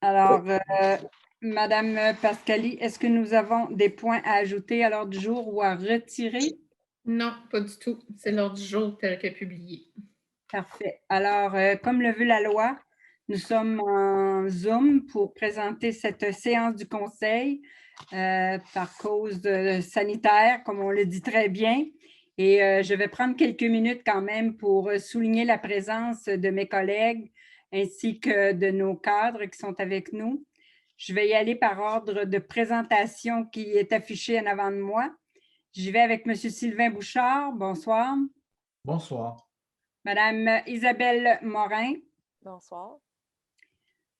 Alors, Oui. Madame Pascali, est-ce que nous avons des points à ajouter à l'ordre du jour ou à retirer? Non, pas du tout. C'est l'ordre du jour tel que publié. Parfait. Alors, comme le veut la loi, nous sommes en Zoom pour présenter cette séance du Conseil par cause sanitaire, comme on le dit très bien. Et je vais prendre quelques minutes quand même pour souligner la présence de mes collègues ainsi que de nos cadres qui sont avec nous. Je vais y aller par ordre de présentation qui est affiché en avant de moi. J'y vais avec M. Sylvain Bouchard. Bonsoir. Bonsoir. Madame Isabelle Morin. Bonsoir.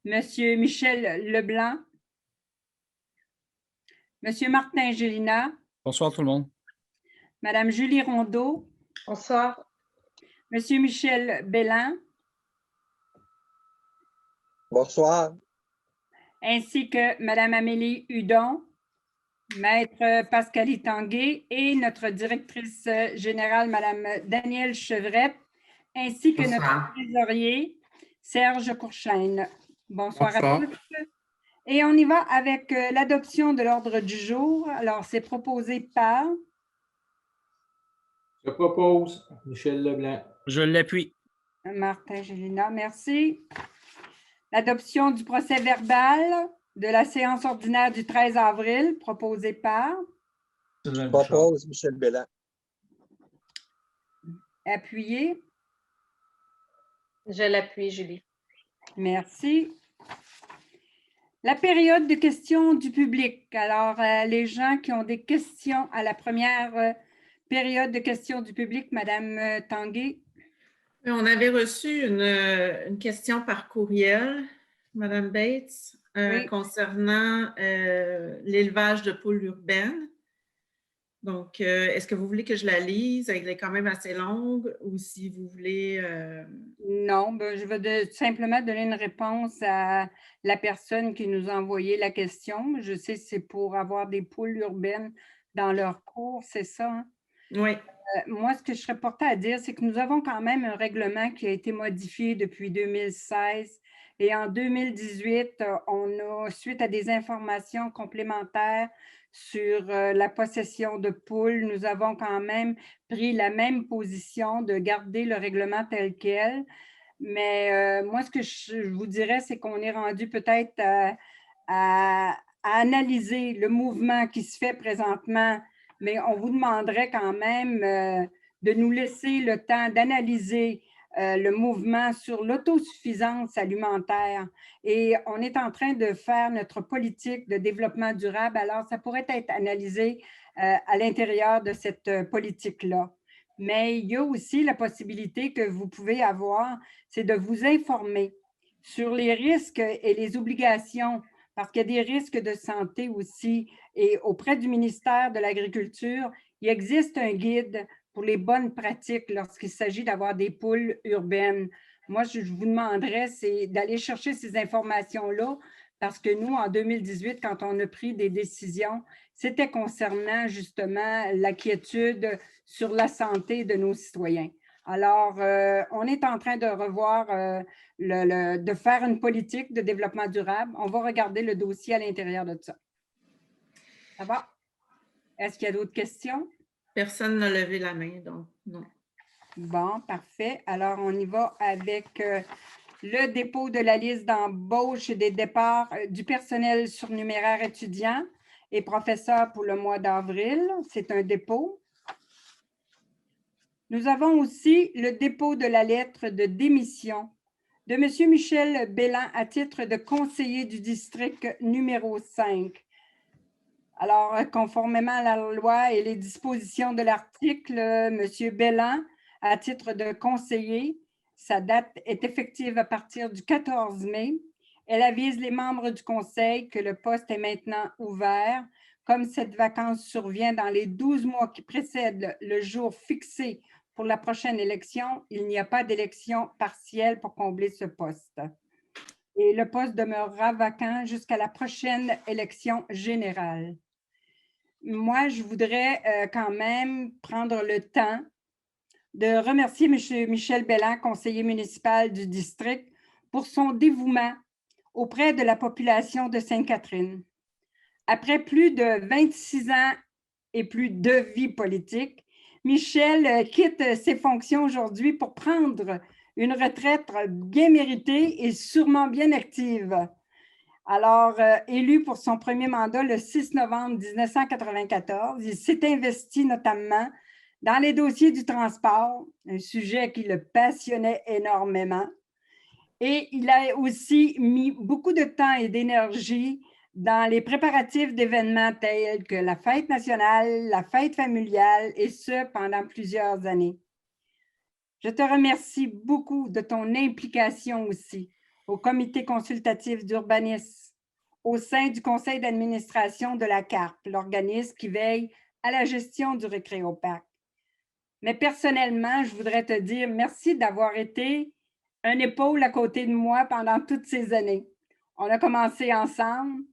Monsieur Michel Leblanc. Monsieur Martin Gélina. Bonsoir tout le monde. Madame Julie Rondeau. Bonsoir. Monsieur Michel Bellin. Bonsoir. Ainsi que Madame Amélie Hudon, Maître Pascalie Tanguay et notre directrice générale, Madame Danielle Chevrette, ainsi que notre trésorier, Serge Courchaine. Bonsoir à tous. Et on y va avec l'adoption de l'ordre du jour. Alors, c'est proposé par... Je propose Michel Leblanc. Je l'appuie. Martin Gélina, merci. L'adoption du procès verbal de la séance ordinaire du 13 avril, proposé par... Je propose Michel Bellin. Appuyé. Je l'appuie, Julie. Merci. La période de questions du public. Alors, les gens qui ont des questions à la première période de questions du public, Madame Tanguay. On avait reçu une question par courriel, Madame Bates, Oui. concernant l'élevage de poules urbaines. Donc, est-ce que vous voulez que je la lise? Elle est quand même assez longue, ou si vous voulez... Non, ben, je vais simplement donner une réponse à la personne qui nous a envoyé la question. Je sais que c'est pour avoir des poules urbaines dans leur cours, c'est ça? Hein? Oui. Moi, ce que je serais portée à dire, c'est que nous avons quand même un règlement qui a été modifié depuis 2016. Et en 2018, on a, suite à des informations complémentaires sur la possession de poules, nous avons quand même pris la même position de garder le règlement tel quel. Mais moi, ce que je vous dirais, c'est qu'on est rendu peut-être à analyser le mouvement qui se fait présentement, mais on vous demanderait quand même de nous laisser le temps d'analyser le mouvement sur l'autosuffisance alimentaire. Et on est en train de faire notre politique de développement durable, alors ça pourrait être analysé à l'intérieur de cette politique-là. Mais il y a aussi la possibilité que vous pouvez avoir, c'est de vous informer sur les risques et les obligations, parce qu'il y a des risques de santé aussi. Et auprès du ministère de l'Agriculture, il existe un guide pour les bonnes pratiques lorsqu'il s'agit d'avoir des poules urbaines. Moi, je vous demanderais, c'est d'aller chercher ces informations-là, parce que nous, en 2018, quand on a pris des décisions, c'était concernant justement l'inquiétude sur la santé de nos citoyens. Alors, on est en train de revoir, de faire une politique de développement durable. On va regarder le dossier à l'intérieur de ça. Ça va? Est-ce qu'il y a d'autres questions? Personne n'a levé la main, donc non. Bon, parfait. Alors, on y va avec le dépôt de la liste d'embauche et des départs du personnel surnuméraire étudiant et professeur pour le mois d'avril. C'est un dépôt. Nous avons aussi le dépôt de la lettre de démission de M. Michel Bellin à titre de conseiller du district numéro 5. Alors, conformément à la loi et les dispositions de l'article, M. Bellin, à titre de conseiller, sa date est effective à partir du 14 mai. Elle avise les membres du conseil que le poste est maintenant ouvert. Comme cette vacance survient dans les 12 mois qui précèdent le jour fixé pour la prochaine élection, il n'y a pas d'élection partielle pour combler ce poste. Et le poste demeurera vacant jusqu'à la prochaine élection générale. Moi, je voudrais quand même prendre le temps de remercier M. Michel Bellin, conseiller municipal du district, pour son dévouement auprès de la population de Sainte-Catherine. Après plus de 26 ans et plus de vie politique, Michel quitte ses fonctions aujourd'hui pour prendre une retraite bien méritée et sûrement bien active. Alors, élu pour son premier mandat le 6 novembre 1994, il s'est investi notamment dans les dossiers du transport, un sujet qui le passionnait énormément. Et il a aussi mis beaucoup de temps et d'énergie dans les préparatifs d'événements tels que la fête nationale, la fête familiale, et ce, pendant plusieurs années. Je te remercie beaucoup de ton implication aussi au comité consultatif d'urbanisme, au sein du conseil d'administration de la CARP, l'organisme qui veille à la gestion du Récréoparc. Mais personnellement, je voudrais te dire merci d'avoir été un épaule à côté de moi pendant toutes ces années. On a commencé ensemble.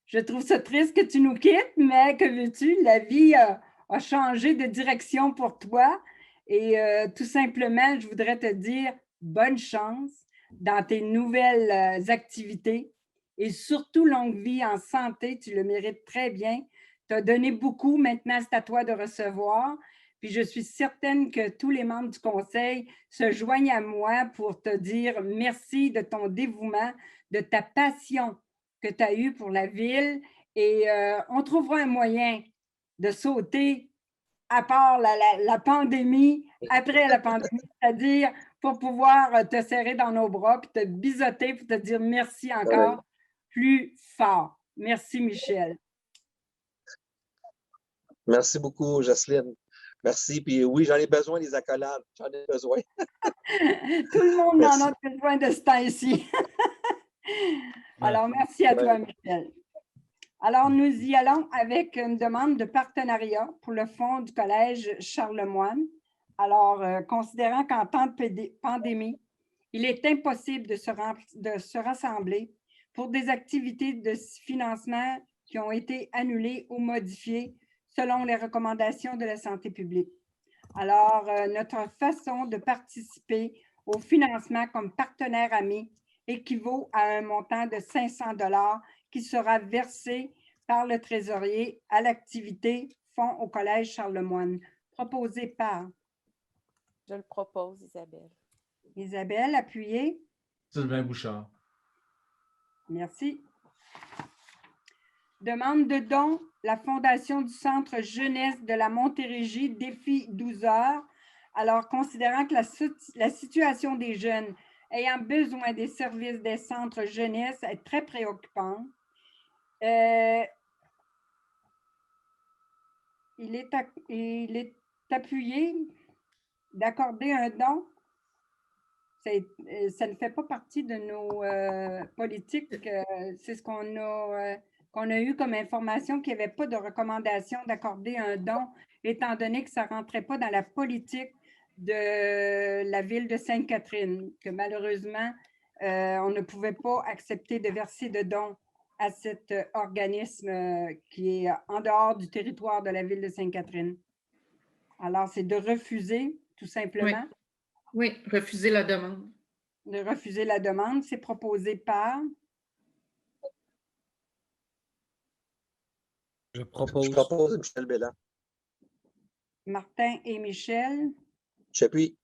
Je trouve ça triste que tu nous quittes, mais que veux-tu, la vie a changé de direction pour toi. Et tout simplement, je voudrais te dire bonne chance dans tes nouvelles activités et surtout longue vie en santé. Tu le mérites très bien. Tu as donné beaucoup, maintenant c'est à toi de recevoir. Puis je suis certaine que tous les membres du conseil se joignent à moi pour te dire merci de ton dévouement, de ta passion que tu as eue pour la ville. Et on trouvera un moyen de sauter à part la pandémie, après la pandémie, c'est-à-dire pour pouvoir te serrer dans nos bras, puis te biseauter, pour te dire merci encore plus fort. Merci, Michel. Merci beaucoup, Jocelyne. Merci. Puis oui, j'en ai besoin des accolades. J'en ai besoin. Tout le monde en a besoin de ce temps-ci. Alors, merci à toi, Michel. Alors, nous y allons avec une demande de partenariat pour le fonds du Collège Charlemagne. Alors, considérant qu'en temps de pandémie, il est impossible de se rassembler pour des activités de financement qui ont été annulées ou modifiées selon les recommandations de la santé publique. Alors, notre façon de participer au financement comme partenaire ami équivaut à un montant de 500 $ qui sera versé par le trésorier à l'activité Fonds au Collège Charlemagne, proposé par... Je le propose, Isabelle. Isabelle, appuyez. Sylvain Bouchard. Merci. Demande de don, la Fondation du Centre Jeunesse de la Montérégie, défi 12 heures. Alors, considérant que la situation des jeunes ayant besoin des services des centres jeunesse est très préoccupante, il est appuyé d'accorder un don. Ça ne fait pas partie de nos politiques. C'est ce qu'on a eu comme information, qu'il n'y avait pas de recommandation d'accorder un don, étant donné que ça ne rentrait pas dans la politique de la ville de Sainte-Catherine, que malheureusement, on ne pouvait pas accepter de verser de dons à cet organisme qui est en dehors du territoire de la ville de Sainte-Catherine. Alors, c'est de refuser, tout simplement. Oui, refuser la demande. De refuser la demande, c'est proposé par... Je propose Michel Belland. Martin et Michel. J'appuie.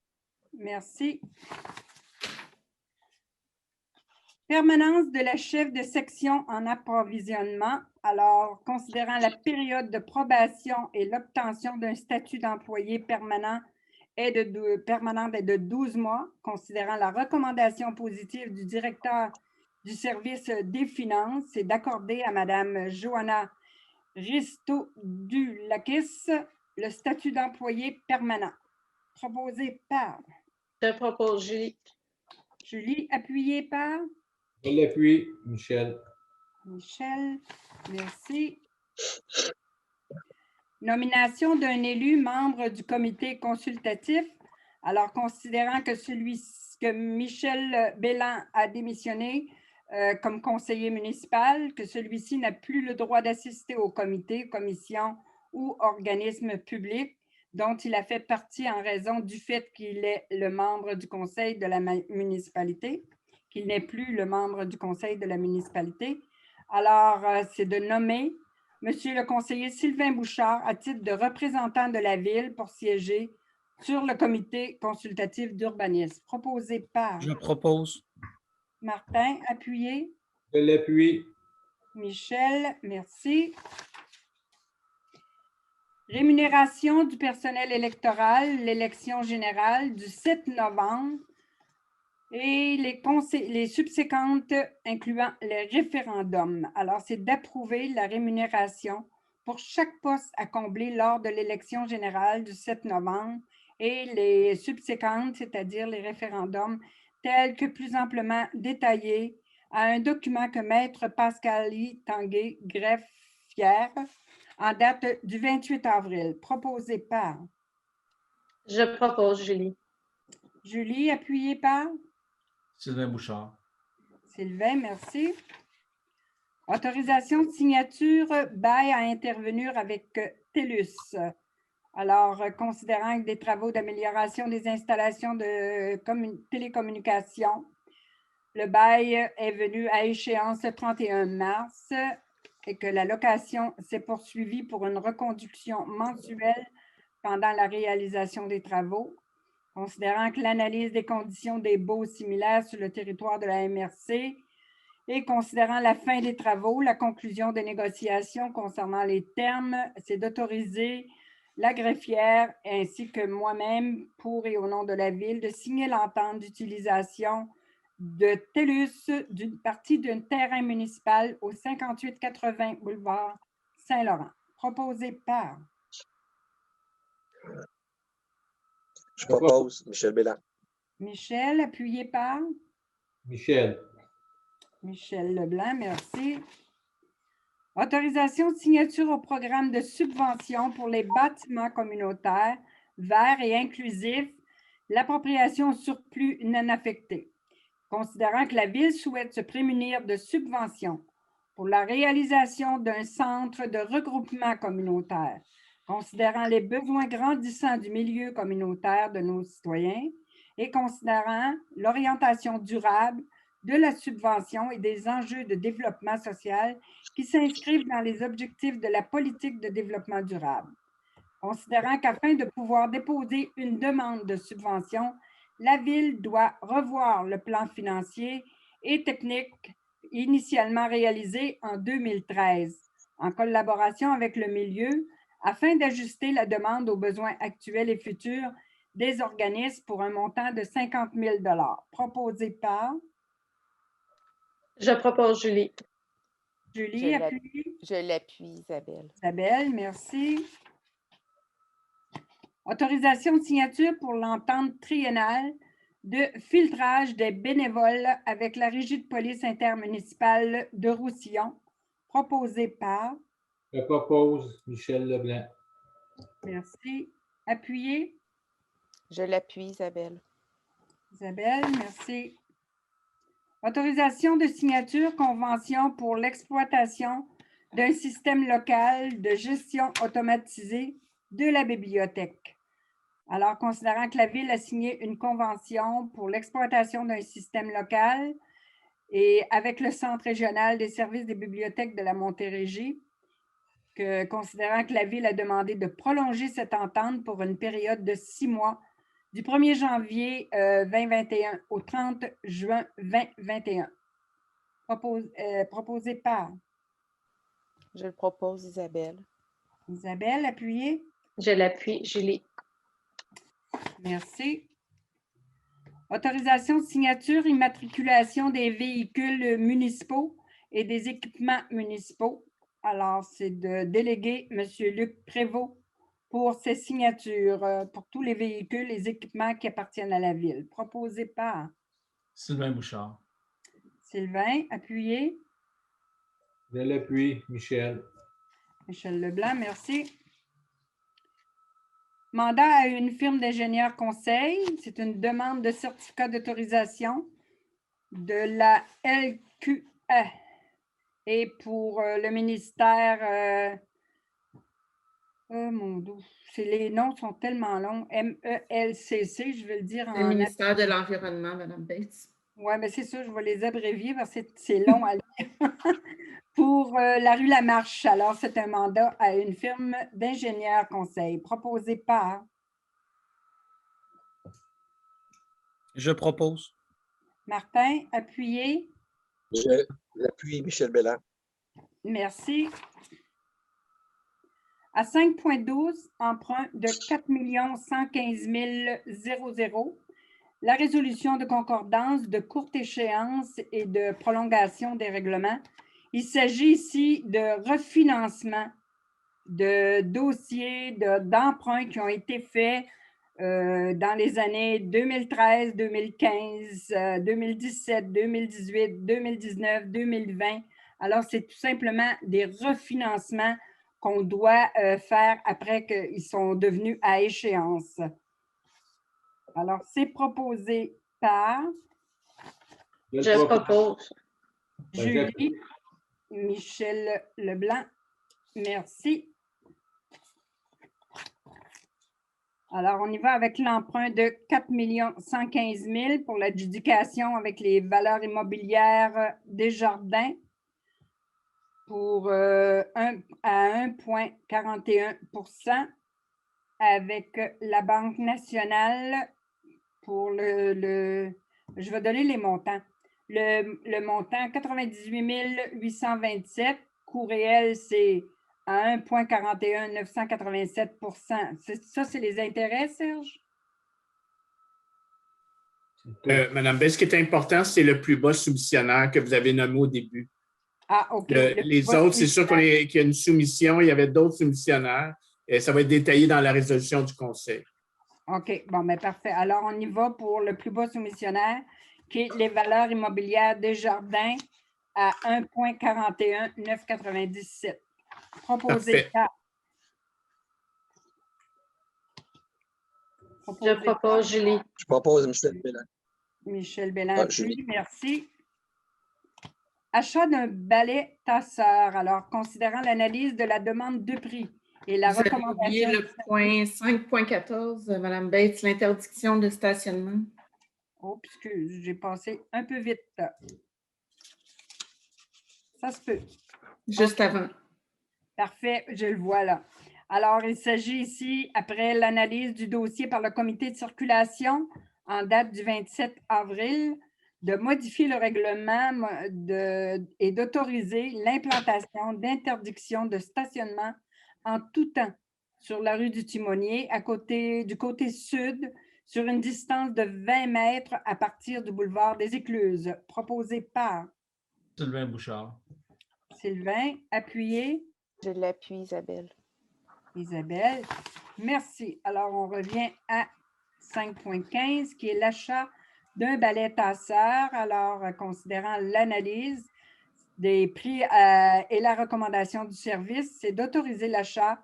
Merci. Permanence de la chef de section en approvisionnement. Alors, considérant la période de probation et l'obtention d'un statut d'employé permanent est de 12 mois, considérant la recommandation positive du directeur du service des finances, c'est d'accorder à Mme Johanna Risto-Dulakis le statut d'employé permanent. Proposé par... Je propose Julie. Julie, appuyée par... Je l'appuie, Michel. Michel, merci. Nomination d'un élu membre du comité consultatif. Alors, considérant que Michel Belland a démissionné comme conseiller municipal, que celui-ci n'a plus le droit d'assister au comité, commission ou organisme public dont il a fait partie en raison du fait qu'il est le membre du conseil de la municipalité, qu'il n'est plus le membre du conseil de la municipalité. Alors, c'est de nommer Monsieur le conseiller Sylvain Bouchard à titre de représentant de la ville pour siéger sur le comité consultatif d'urbanisme. Proposé par Je propose. Martin, appuyé. Je l'appuie. Michel, merci. Rémunération du personnel électoral, l'élection générale du 7 novembre et les subséquentes incluant les référendums. Alors, c'est d'approuver la rémunération pour chaque poste à combler lors de l'élection générale du 7 novembre et les subséquentes, c'est-à-dire les référendums, tels que plus amplement détaillés à un document que Maître Pascali Tanguay, greffière, en date du 28 avril, proposé par Je propose, Julie. Julie, appuyée par Sylvain Bouchard. Sylvain, merci. Autorisation de signature, bail à intervenir avec TELUS. Alors, considérant que des travaux d'amélioration des installations de télécommunications, le bail est venu à échéance le 31 mars et que la location s'est poursuivie pour une reconduction mensuelle pendant la réalisation des travaux. Considérant que l'analyse des conditions des baux similaires sur le territoire de la MRC et considérant la fin des travaux, la conclusion des négociations concernant les termes, c'est d'autoriser la greffière ainsi que moi-même, pour et au nom de la Ville, de signer l'entente d'utilisation de TELUS d'une partie d'un terrain municipal au 5880 boulevard Saint-Laurent. Proposé par Je propose Michel Bélan. Michel, appuyé par Michel. Michel Leblanc, merci. Autorisation de signature au programme de subvention pour les bâtiments communautaires verts et inclusifs, l'appropriation au surplus non affecté. Considérant que la Ville souhaite se prémunir de subventions pour la réalisation d'un centre de regroupement communautaire, considérant les besoins grandissants du milieu communautaire de nos citoyens et considérant l'orientation durable de la subvention et des enjeux de développement social qui s'inscrivent dans les objectifs de la politique de développement durable. Considérant qu'afin de pouvoir déposer une demande de subvention, la Ville doit revoir le plan financier et technique initialement réalisé en 2013, en collaboration avec le milieu, afin d'ajuster la demande aux besoins actuels et futurs des organismes pour un montant de 50 000 $. Proposé par Je propose, Julie. Julie, appuyée. Je l'appuie, Isabelle. Isabelle, merci. Autorisation de signature pour l'entente triennale de filtrage des bénévoles avec la Régie de police intermunicipale de Roussillon, proposé par Je propose Michel Leblanc. merci. Appuyé. Je l'appuie, Isabelle. Isabelle, merci. Autorisation de signature convention pour l'exploitation d'un système local de gestion automatisée de la bibliothèque. Alors, considérant que la Ville a signé une convention pour l'exploitation d'un système local et avec le Centre régional des services des bibliothèques de la Montérégie, considérant que la Ville a demandé de prolonger cette entente pour une période de 6 mois, du 1er janvier 2021 au 30 juin 2021. Proposé par Je le propose, Isabelle. Isabelle, appuyée. Je l'appuie, Julie. Merci. Autorisation de signature, immatriculation des véhicules municipaux et des équipements municipaux. Alors, c'est de déléguer M. Luc Prévost pour ces signatures pour tous les véhicules, les équipements qui appartiennent à la Ville. Proposé par Sylvain Bouchard. Sylvain, appuyé. Je l'appuie. Michel. Michel Leblanc, merci. Mandat à une firme d'ingénieurs conseil. C'est une demande de certificat d'autorisation de la LQA. Et pour le ministère, oh mon Dieu, les noms sont tellement longs. MELCC, je vais le dire Le en ministère de l'Environnement, Mme Bates. Oui, mais c'est ça, je vais les abrévier parce que c'est long à lire. Pour la rue Lamarche, alors c'est un mandat à une firme d'ingénieurs conseil proposé par Je propose. Martin, appuyé. Je l'appuie, Michel Belland. Merci. À 5.12, emprunt de 4 115 000 la résolution de concordance de courte échéance et de prolongation des règlements. Il s'agit ici de refinancement de dossiers d'emprunts qui ont été faits dans les années 2013, 2015, 2017, 2018, 2019, 2020. Alors, c'est tout simplement des refinancements qu'on doit faire après qu'ils sont devenus à échéance. Alors, c'est proposé par Je propose. Julie, Michel Leblanc. Merci. Alors, on y va avec l'emprunt de 4 115 000 pour l'adjudication avec les valeurs immobilières Desjardins pour à 1,41 avec la Banque nationale pour je vais donner les montants. Le montant 98 827, coût réel, c'est à 1,41 987 Ça, c'est les intérêts, Serge? Madame Bell, ce qui est important, c'est le plus bas soumissionnaire que vous avez nommé au début. Ah, OK. Les autres, c'est sûr qu'il y a une soumission. Il y avait d'autres soumissionnaires. Et ça va être détaillé dans la résolution du Conseil. OK. Bon, mais parfait. Alors, on y va pour le plus bas soumissionnaire, qui est les valeurs immobilières Desjardins à 1,41 997. Proposé par. Je propose, Julie. Je propose Michel Belland. Michel Belland, Julie. merci. Achat d'un balai tasseur. Alors, considérant l'analyse de la demande de prix et la Vous avez recommandation. oublié le point 5.14, Mme Bates, l'interdiction de stationnement. Oh, excuse, j'ai passé un peu vite. Ça se peut. Juste avant. Parfait, je le vois là. Alors, il s'agit ici, après l'analyse du dossier par le comité de circulation en date du 27 avril, de modifier le règlement et d'autoriser l'implantation d'interdictions de stationnement en tout temps sur la rue du Timonier, du côté sud, sur une distance de 20 mètres à partir du boulevard des Écluses, proposé par Sylvain Bouchard. Sylvain, appuyé. Je l'appuie, Isabelle. Isabelle, merci. Alors, on revient à 5.15, qui est l'achat d'un balai tasseur. Alors, considérant l'analyse des prix et la recommandation du service, c'est d'autoriser l'achat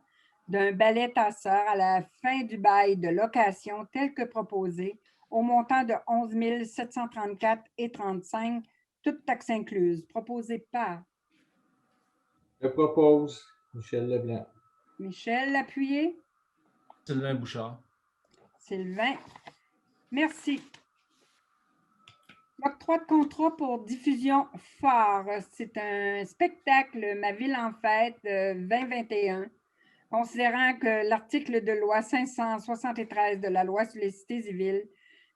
d'un balai tasseur à la fin du bail de location tel que proposé au montant de 11 734,35 toutes taxes incluses, proposé par Je propose Michel Leblanc. Michel, appuyé. Sylvain Bouchard. Sylvain, merci. L'octroi de contrat pour diffusion phare. C'est un spectacle Ma Ville en Fête 2021. Considérant que l'article de loi 573 de la loi sur les cités et villes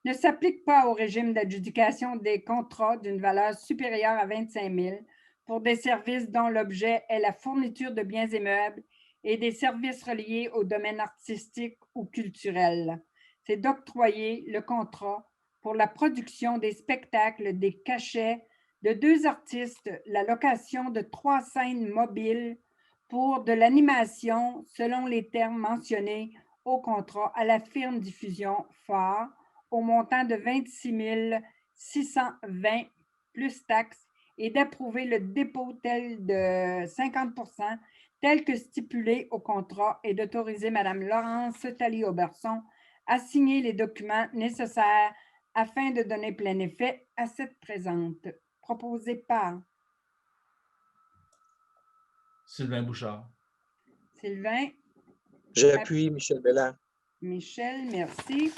ne s'applique pas au régime d'adjudication des contrats d'une valeur supérieure à 25 000 pour des services dont l'objet est la fourniture de biens et meubles et des services reliés au domaine artistique ou culturel. C'est d'octroyer le contrat pour la production des spectacles, des cachets de 2 artistes, la location de 3 scènes mobiles pour de l'animation selon les termes mentionnés au contrat à la firme diffusion phare au montant de 26 620 plus taxes et d'approuver le dépôt tel de 50 tel que stipulé au contrat et d'autoriser Mme Laurence Talley-Auberson à signer les documents nécessaires afin de donner plein effet à cette présente. Proposé par Sylvain Bouchard. Sylvain. J'appuie Michel Belland. Michel, merci.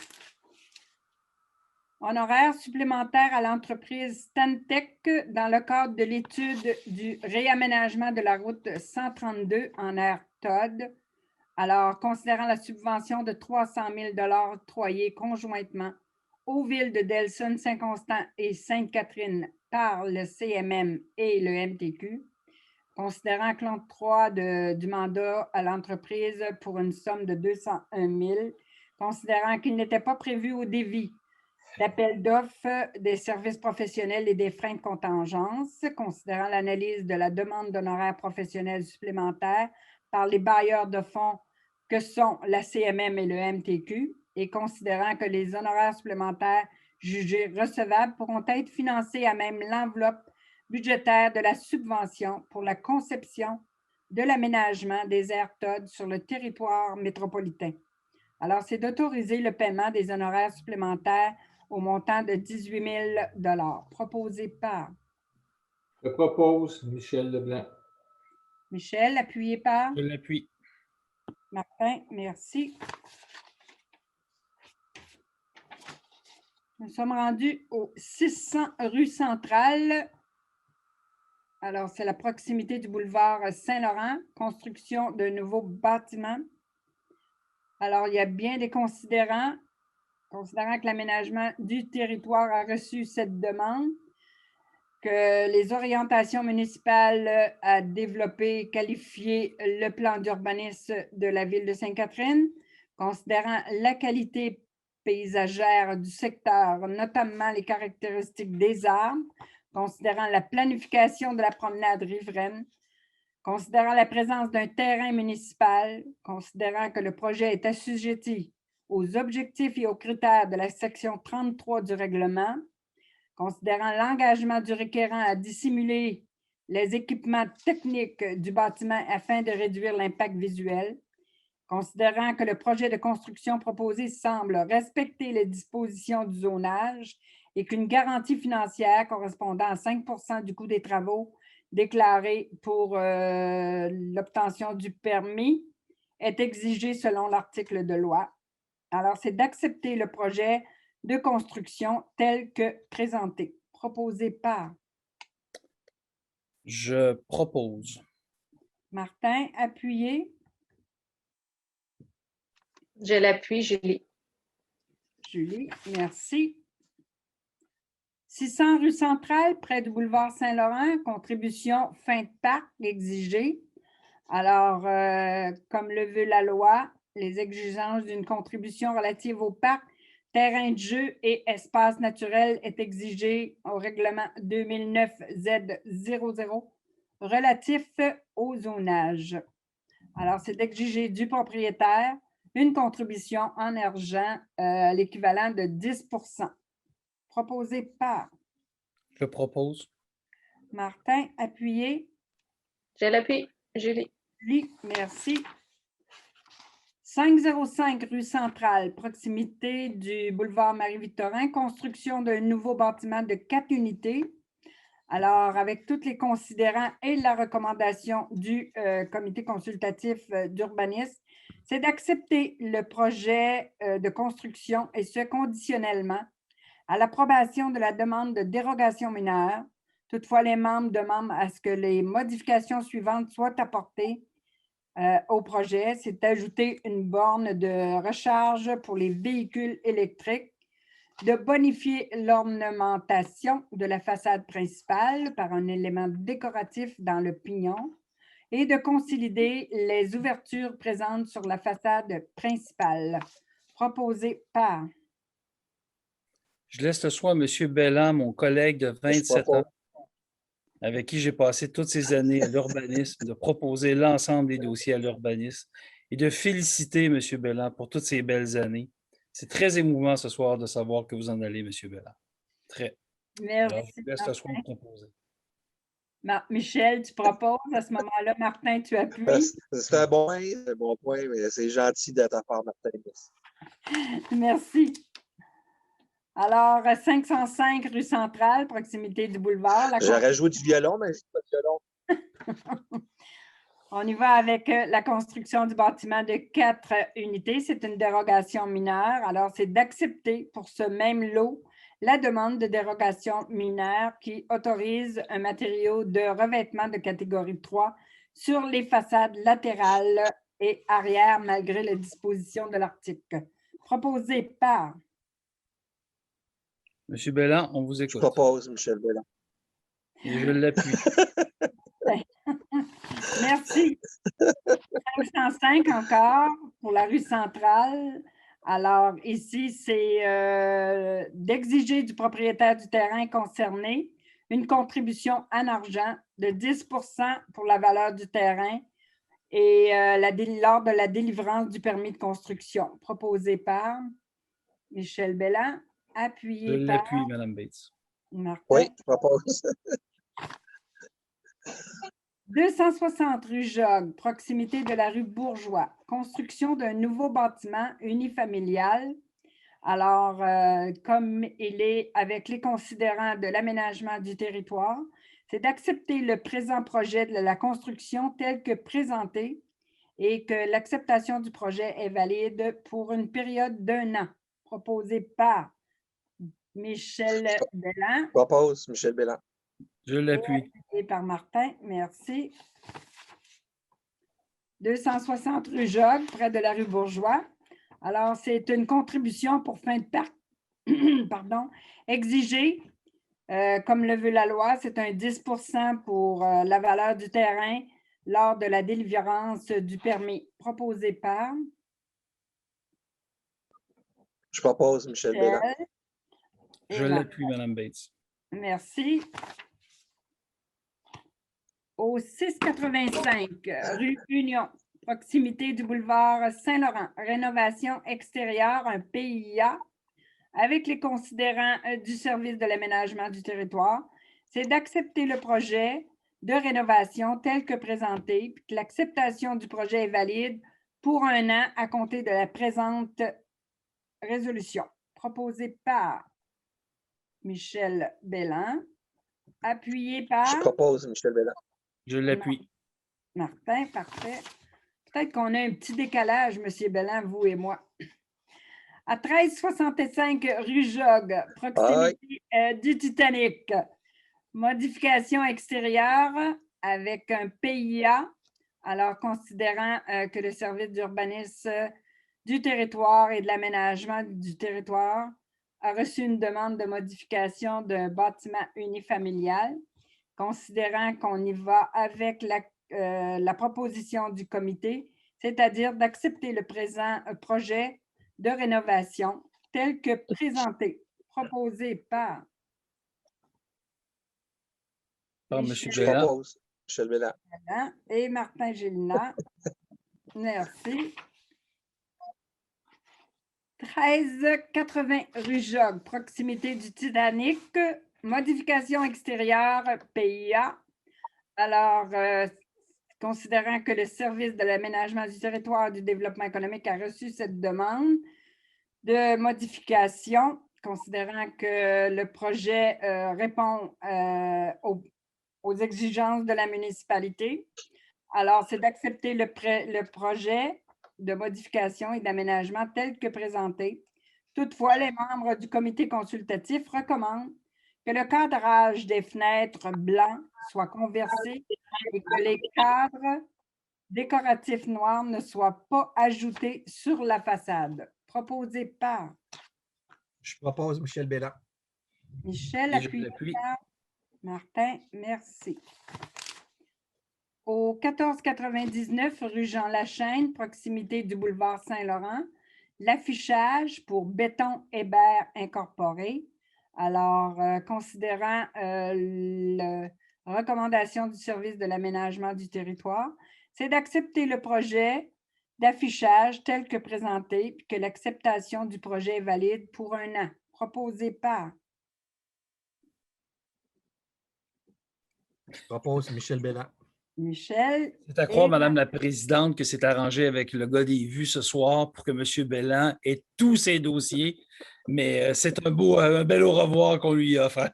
Honoraires supplémentaires à l'entreprise Stantec dans le cadre de l'étude du réaménagement de la route 132 en aire Todd. Alors, considérant la subvention de 300 000 octroyée conjointement aux villes de Delson, Saint-Constant et Sainte-Catherine par le CMM et le MTQ, considérant que l'octroi du mandat à l'entreprise pour une somme de 201 000, considérant qu'il n'était pas prévu au devis d'appel d'offres des services professionnels et des freins de contingence, considérant l'analyse de la demande d'honoraires professionnels supplémentaires par les bailleurs de fonds que sont la CMM et le MTQ, et considérant que les honoraires supplémentaires jugés recevables pourront être financés à même l'enveloppe budgétaire de la subvention pour la conception de l'aménagement des aires Todd sur le territoire métropolitain. Alors, c'est d'autoriser le paiement des honoraires supplémentaires au montant de 18 000 proposé par Je propose Michel Leblanc. Michel, appuyé par Je l'appuie. Martin, merci. Nous sommes rendus au 600 rue Centrale. Alors, c'est la proximité du boulevard Saint-Laurent, construction d'un nouveau bâtiment. Alors, il y a bien des considérants que l'aménagement du territoire a reçu cette demande, que les orientations municipales à développer, qualifier le plan d'urbanisme de la ville de Sainte-Catherine, considérant la qualité paysagère du secteur, notamment les caractéristiques des arbres, considérant la planification de la promenade riveraine, considérant la présence d'un terrain municipal, considérant que le projet est assujetti aux objectifs et aux critères de la section 33 du règlement, considérant l'engagement du requérant à dissimuler les équipements techniques du bâtiment afin de réduire l'impact visuel, considérant que le projet de construction proposé semble respecter les dispositions du zonage et qu'une garantie financière correspondant à 5 % du coût des travaux déclarés pour l'obtention du permis est exigée selon l'article de loi. Alors, c'est d'accepter le projet de construction tel que présenté, proposé par Je propose. Martin, appuyé. Je l'appuie, Julie. Julie, merci. 600 rue Centrale, près du boulevard Saint-Laurent, contribution fin de parc exigée. Alors, comme le veut la loi, les exigences d'une contribution relative au parc, terrain de jeu et espace naturel est exigée au règlement 2009 Z00 relatif au zonage. Alors, c'est d'exiger du propriétaire une contribution en argent l'équivalent de 10 %. Proposé par Je propose. Martin, appuyé. Je l'appuie, Julie. Julie, merci. 505 rue Centrale, proximité du boulevard Marie-Victorin, construction d'un nouveau bâtiment de 4 unités. Alors, avec tous les considérants et la recommandation du comité consultatif d'urbanisme, c'est d'accepter le projet de construction et ce conditionnellement à l'approbation de la demande de dérogation mineure. Toutefois, les membres demandent à ce que les modifications suivantes soient apportées au projet. C'est d'ajouter une borne de recharge pour les véhicules électriques, de bonifier l'ornementation de la façade principale par un élément décoratif dans le pignon et de consolider les ouvertures présentes sur la façade principale. Proposé par Je laisse le soin à M. Belland, mon collègue de 27 ans, avec qui j'ai passé toutes ces années à l'urbanisme, de proposer l'ensemble des dossiers à l'urbanisme et de féliciter M. Belland pour toutes ces belles années. C'est très émouvant ce soir de savoir que vous en allez, M. Belland. Très. Merci. Alors, je vous laisse le soin de proposer. Michel, tu proposes à ce moment-là. Martin, tu appuies. C'est un bon point, mais c'est gentil de ta part, Martin. Merci. Alors, 505 rue Centrale, proximité du boulevard. J'aurais joué du violon, mais je ne joue pas de violon. On y va avec la construction du bâtiment de 4 unités. C'est une dérogation mineure. Alors, c'est d'accepter pour ce même lot la demande de dérogation mineure qui autorise un matériau de revêtement de catégorie 3 sur les façades latérales et arrière malgré les dispositions de l'article. Proposé par Monsieur Belland, on vous Je écoute. propose Michel Belland. Et je l'appuie. Merci. 505 encore pour la rue centrale. Alors, ici, c'est d'exiger du propriétaire du terrain concerné une contribution en argent de 10 pour la valeur du terrain et lors de la délivrance du permis de construction. Proposé par Michel Belland, Je appuyé par l'appuie, Mme Bates. Martin. Oui, je propose. 260 rue Jogues, proximité de la rue Bourgeois. Construction d'un nouveau bâtiment unifamilial. Alors, comme il est avec les considérants de l'aménagement du territoire, c'est d'accepter le présent projet de la construction tel que présenté et que l'acceptation du projet est valide pour une période d'1 an. Proposé par Michel Belland. Je propose Michel Belland. Je l'appuie. Et par Martin, merci. 260 rue Jogues, près de la rue Bourgeois. Alors, c'est une contribution pour fin de parc, pardon, exigée, comme le veut la loi, c'est un 10 pour la valeur du terrain lors de la délivrance du permis. Proposé par Je propose Michel Belland. Je l'appuie, Mme Bates. Merci. Au 685 rue Union, proximité du boulevard Saint-Laurent, rénovation extérieure, un PIA, avec les considérants du service de l'aménagement du territoire, c'est d'accepter le projet de rénovation tel que présenté, puis que l'acceptation du projet est valide pour 1 an à compter de la présente résolution. Proposée par Michel Belland, appuyé par Je propose Michel Belland. Je l'appuie. Martin, parfait. Peut-être qu'on a un petit décalage, M. Belland, vous et moi. À 1365 rue Jogues, proximité du Titanic. Modification extérieure avec un PIA. Alors, considérant que le service d'urbanisme du territoire et de l'aménagement du territoire a reçu une demande de modification d'un bâtiment unifamilial, considérant qu'on y va avec la proposition du comité, c'est-à-dire d'accepter le présent projet de rénovation tel que présenté, proposé par M. Je Belland. propose Michel Belland. et Martin Gélinas. Merci. 1380 rue Jogues, proximité du Titanic, modification extérieure PIA. Alors, considérant que le service de l'aménagement du territoire et du développement économique a reçu cette demande de modification, considérant que le projet répond aux exigences de la municipalité, alors c'est d'accepter le projet de modification et d'aménagement tel que présenté. Toutefois, les membres du comité consultatif recommandent que le cadrage des fenêtres blancs soit conversé et que les cadres décoratifs noirs ne soient pas ajoutés sur la façade. Proposé par Je propose Michel Belland. Michel, Et je appuyé l'appuie. par Martin, merci. Au 1499 rue Jean Lachaine, proximité du boulevard Saint-Laurent, l'affichage pour Béton Hébert Incorporé. Alors, considérant la recommandation du service de l'aménagement du territoire, c'est d'accepter le projet d'affichage tel que présenté, puis que l'acceptation du projet est valide pour 1 an. Proposé par Je propose Michel Belland. Michel. C'est à croire, Et Madame la Présidente, que c'est arrangé avec le gars des vues ce soir pour que M. Belland ait tous ses dossiers. Mais c'est un bel au revoir qu'on lui offre.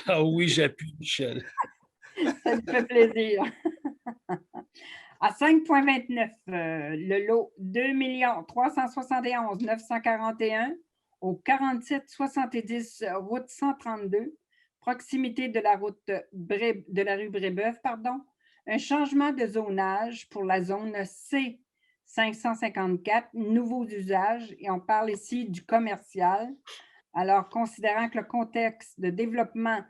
Ah oui, j'appuie, Michel. Ça me fait plaisir. À 5,29, le lot 2 371 941 au 4770 route 132, proximité de la de la rue Brébeuf, un changement de zonage pour la zone C 554, nouveaux usages, et on parle ici du commercial. Alors, considérant que le contexte de développement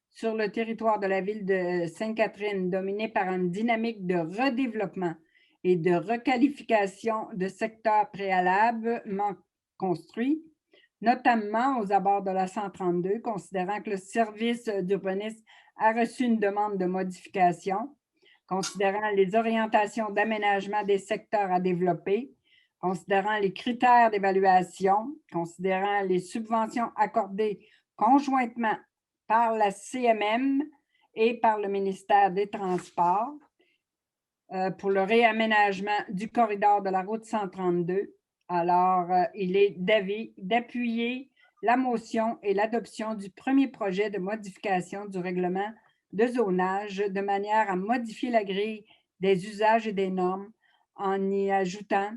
sur le territoire de la ville de Sainte-Catherine, dominé par une dynamique de redéveloppement et de requalification de secteurs préalablement construits, notamment aux abords de la 132, considérant que le service d'urbanisme a reçu une demande de modification, considérant les orientations d'aménagement des secteurs à développer, considérant les critères d'évaluation, considérant les subventions accordées conjointement par la CMM et par le ministère des Transports pour le réaménagement du corridor de la route 132. Alors, il est d'avis d'appuyer la motion et l'adoption du premier projet de modification du règlement de zonage de manière à modifier la grille des usages et des normes en y ajoutant,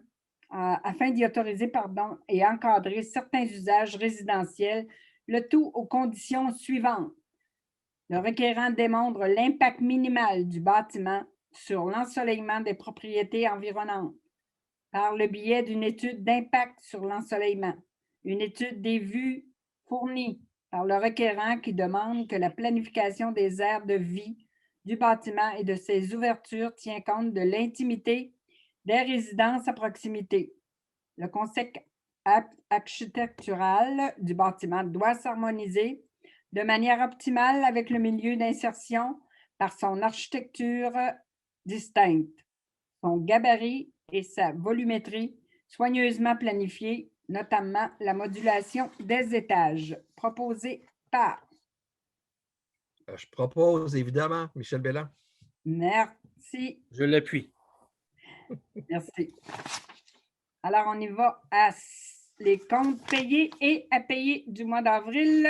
afin d'y autoriser, et encadrer certains usages résidentiels, le tout aux conditions suivantes. Le requérant démontre l'impact minimal du bâtiment sur l'ensoleillement des propriétés environnantes par le biais d'une étude d'impact sur l'ensoleillement, une étude des vues fournie par le requérant qui demande que la planification des aires de vie du bâtiment et de ses ouvertures tient compte de l'intimité des résidences à proximité. Le concept architectural du bâtiment doit s'harmoniser de manière optimale avec le milieu d'insertion par son architecture distincte, son gabarit et sa volumétrie soigneusement planifiée, notamment la modulation des étages, proposée par. Je propose évidemment Michel Belland. Merci. Je l'appuie. Merci. Alors, on y va à les comptes payés et à payer du mois d'avril.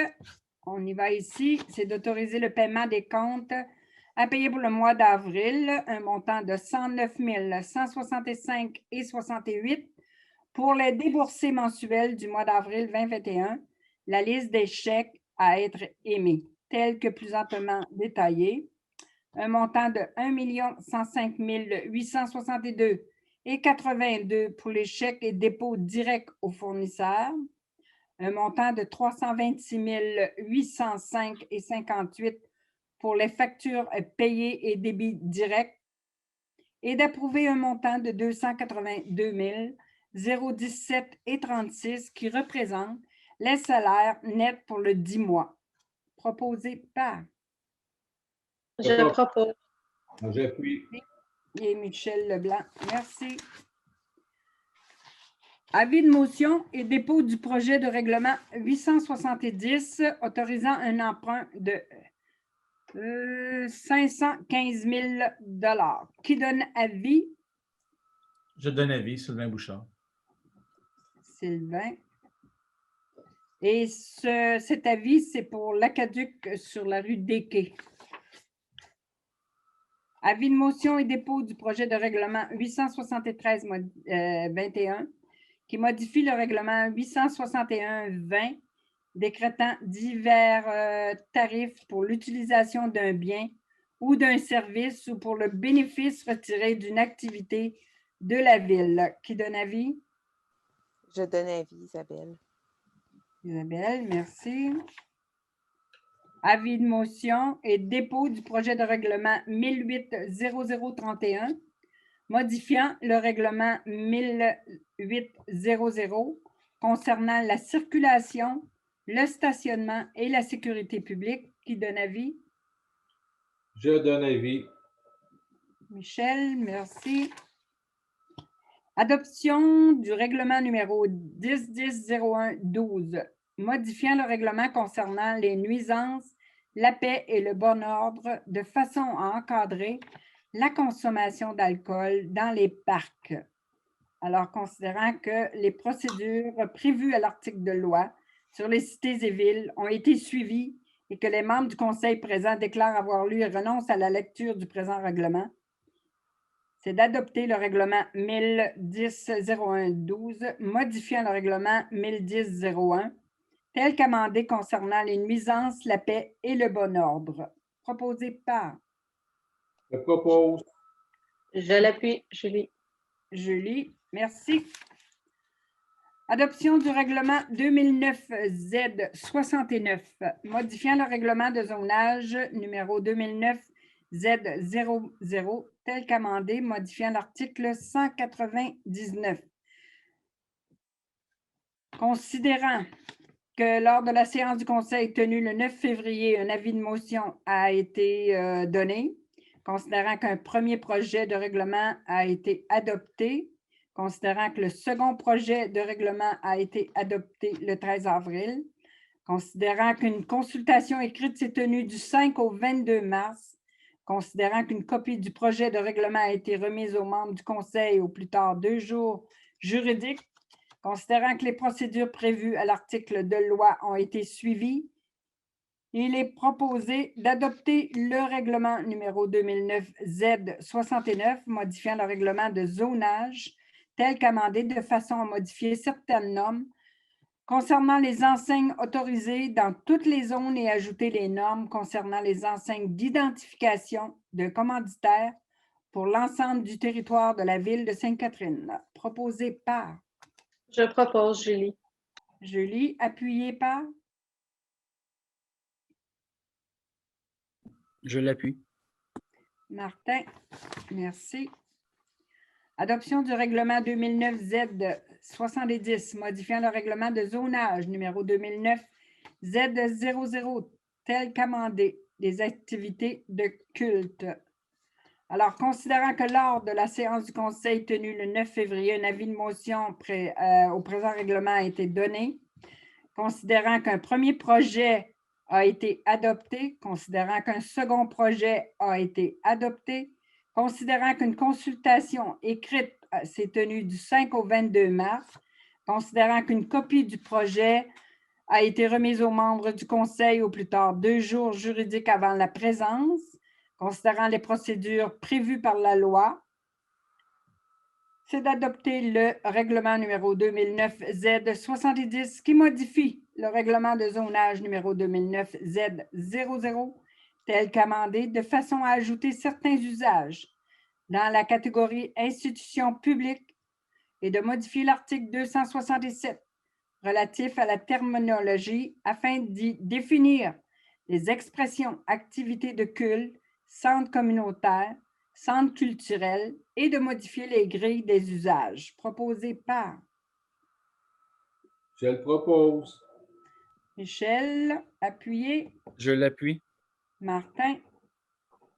On y va ici, c'est d'autoriser le paiement des comptes à payer pour le mois d'avril, un montant de 109 165,68 pour les déboursés mensuels du mois d'avril 2021. La liste des chèques à être émis, telle que plus amplement détaillée. Un montant de 1 105 862,82 pour les chèques et dépôts directs aux fournisseurs. Un montant de 326 805,58 pour les factures payées et débits directs, et d'approuver un montant de 282 017,36 qui représente les salaires nets pour le 10 mois. Proposé par. Je propose. J'appuie. Et Michel Leblanc. Merci. Avis de motion et dépôt du projet de règlement 870 autorisant un emprunt de 515 000 $. Qui donne avis? Je donne avis, Sylvain Bouchard. Sylvain. Et cet avis, c'est pour l'Aqueduc sur la rue des Quais. Avis de motion et dépôt du projet de règlement 873-21 qui modifie le règlement 861-20 décrétant divers tarifs pour l'utilisation d'un bien ou d'un service ou pour le bénéfice retiré d'une activité de la ville. Qui donne avis? Je donne avis, Isabelle. Isabelle, merci. Avis de motion et dépôt du projet de règlement 1008-0031 modifiant le règlement 1008-00 concernant la circulation, le stationnement et la sécurité publique. Qui donne avis? Je donne avis. Michel, merci. Adoption du règlement numéro 10-10-01-12 modifiant le règlement concernant les nuisances, la paix et le bon ordre de façon à encadrer la consommation d'alcool dans les parcs. Alors, considérant que les procédures prévues à l'article de loi sur les cités et villes ont été suivies et que les membres du conseil présent déclarent avoir lu et renoncent à la lecture du présent règlement, c'est d'adopter le règlement 1010-01-12 modifiant le règlement 1010-01 tel qu'amendé concernant les nuisances, la paix et le bon ordre. Proposé par Je propose. Je l'appuie, Julie. Julie. Merci. Adoption du règlement 2009-Z69, modifiant le règlement de zonage numéro 2009-Z00, tel qu'amendé, modifiant l'article 199. Considérant que lors de la séance du Conseil tenue le 9 février, un avis de motion a été donné, considérant qu'un premier projet de règlement a été adopté, considérant que le second projet de règlement a été adopté le 13 avril, considérant qu'une consultation écrite s'est tenue du 5 au 22 mars, considérant qu'une copie du projet de règlement a été remise aux membres du Conseil au plus tard 2 jours juridiques, considérant que les procédures prévues à l'article de loi ont été suivies, il est proposé d'adopter le règlement numéro 2009-Z69, modifiant le règlement de zonage, tel qu'amendé de façon à modifier certaines normes concernant les enseignes autorisées dans toutes les zones et ajouter les normes concernant les enseignes d'identification d'un commanditaire pour l'ensemble du territoire de la ville de Sainte-Catherine. Proposé par Je propose, Julie. Julie, appuyé par Je l'appuie. Martin. Merci. Adoption du règlement 2009-Z70, modifiant le règlement de zonage numéro 2009-Z00, tel qu'amendé, des activités de culte. Alors, considérant que lors de la séance du Conseil tenue le 9 février, un avis de motion au présent règlement a été donné, considérant qu'un premier projet a été adopté, considérant qu'un second projet a été adopté, considérant qu'une consultation écrite s'est tenue du 5 au 22 mars, considérant qu'une copie du projet a été remise aux membres du Conseil au plus tard 2 jours juridiques avant la présence, considérant les procédures prévues par la loi, c'est d'adopter le règlement numéro 2009-Z70 qui modifie le règlement de zonage numéro 2009-Z00 tel qu'amendé de façon à ajouter certains usages dans la catégorie institutions publiques et de modifier l'article 267 relatif à la terminologie afin d'y définir les expressions activités de culte, centre communautaire, centre culturel et de modifier les grilles des usages. Proposé par Je le propose. Michel, appuyé. Je l'appuie. Martin,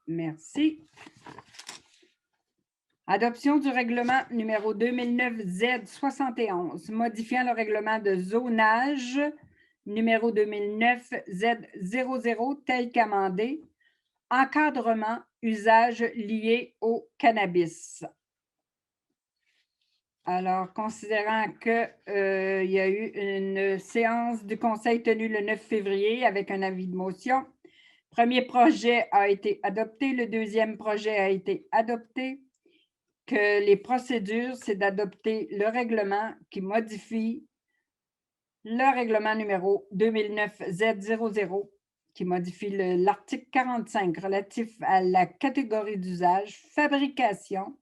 merci. Adoption du règlement numéro 2009-Z71, modifiant le règlement de zonage numéro 2009-Z00 tel qu'amendé, encadrement, usage lié au cannabis. Alors, considérant qu'il y a eu une séance du Conseil tenue le 9 février avec un avis de motion, le premier projet a été adopté, le deuxième projet a été adopté, que les procédures, c'est d'adopter le règlement qui modifie le règlement numéro 2009-Z00 qui modifie l'article 45 relatif à la catégorie d'usage, fabrication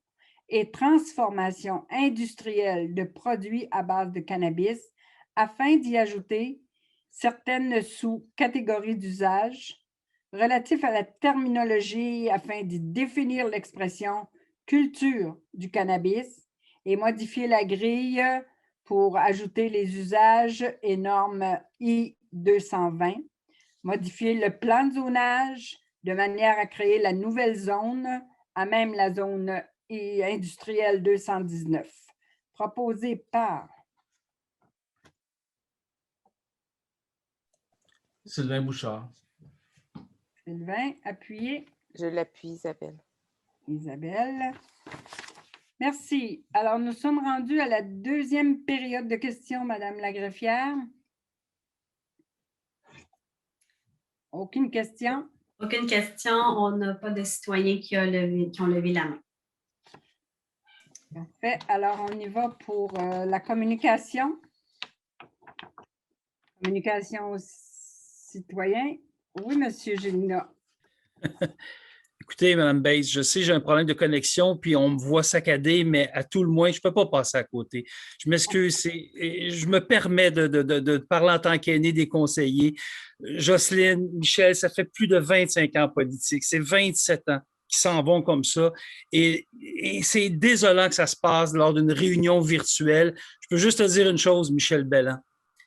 et transformation industrielle de produits à base de cannabis afin d'y ajouter certaines sous-catégories d'usage relatifs à la terminologie afin d'y définir l'expression culture du cannabis et modifier la grille pour ajouter les usages et normes I-220, modifier le plan de zonage de manière à créer la nouvelle zone, à même la zone industrielle 219, proposée par Sylvain Bouchard. Sylvain, appuyé. Je l'appuie, Isabelle. Isabelle. Merci. Alors, nous sommes rendus à la deuxième période de questions, Madame la greffière. Aucune question? Aucune question. On n'a pas de citoyens qui ont levé la main. Parfait. Alors, on y va pour la communication. Communication aux citoyens. Oui, Monsieur Gélinas. Écoutez, Mme Bates, je sais, j'ai un problème de connexion, puis on me voit saccader, mais à tout le moins, je ne peux pas passer à côté. Je m'excuse, je me permets de parler en tant qu'aîné des conseillers. Jocelyne, Michel, ça fait plus de 25 ans en politique. C'est 27 ans qui s'en vont comme ça. Et c'est désolant que ça se passe lors d'une réunion virtuelle. Je peux juste te dire une chose, Michel Belland.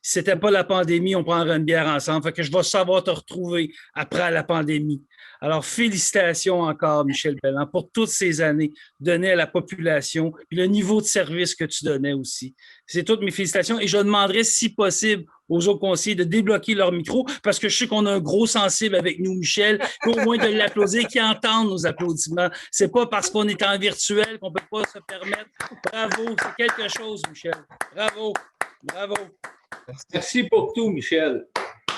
Si ce n'était pas la pandémie, on prendrait une bière ensemble. Fait que je vais savoir te retrouver après la pandémie. Alors, félicitations encore, Michel Belland, pour toutes ces années données à la population et le niveau de service que tu donnais aussi. C'est toutes mes félicitations et je demanderais, si possible, aux autres conseillers de débloquer leur micro parce que je sais qu'on a un gros sensible avec nous, Michel, au moins de l'applaudir, qui entendent nos applaudissements. C'est pas parce qu'on est en virtuel qu'on peut pas se permettre. Bravo, c'est quelque chose, Michel. Bravo, bravo. Merci pour tout, Michel.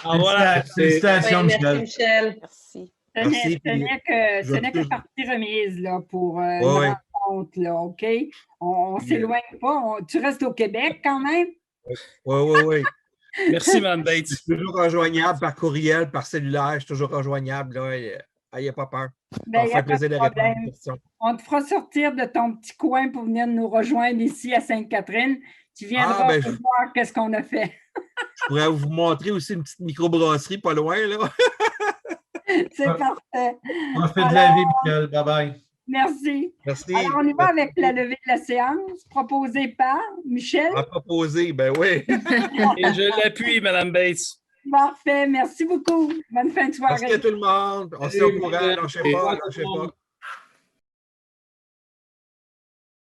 Ah, voilà. Félicitations, Oui, merci, Michel. Michel. Merci. Merci, Ce n'est que partie remise là, pour une rencontre, là, OK? On ne s'éloigne pas. Tu restes au Québec quand même? Oui. Merci, Mme Bates. Je suis toujours rejoignable par courriel, par cellulaire. Je suis toujours rejoignable. Il n'y a pas peur. Ben, Ça me fait plaisir de répondre à vos questions. On te fera sortir de ton petit coin pour venir nous rejoindre ici à Sainte-Catherine. Tu viendras pour voir qu'est-ce qu'on a fait. Je pourrais vous montrer aussi une petite microbrasserie pas loin, là. C'est parfait. On fait de la vie, Michel. Bye-bye. Merci. Merci. Alors, on y va avec la levée de la séance proposée par Michel. À proposer, ben oui. Et je l'appuie, Mme Bates. Parfait. Merci beaucoup. Bonne fin de soirée. Merci à tout le monde. On se tient au courant. Lâchez pas.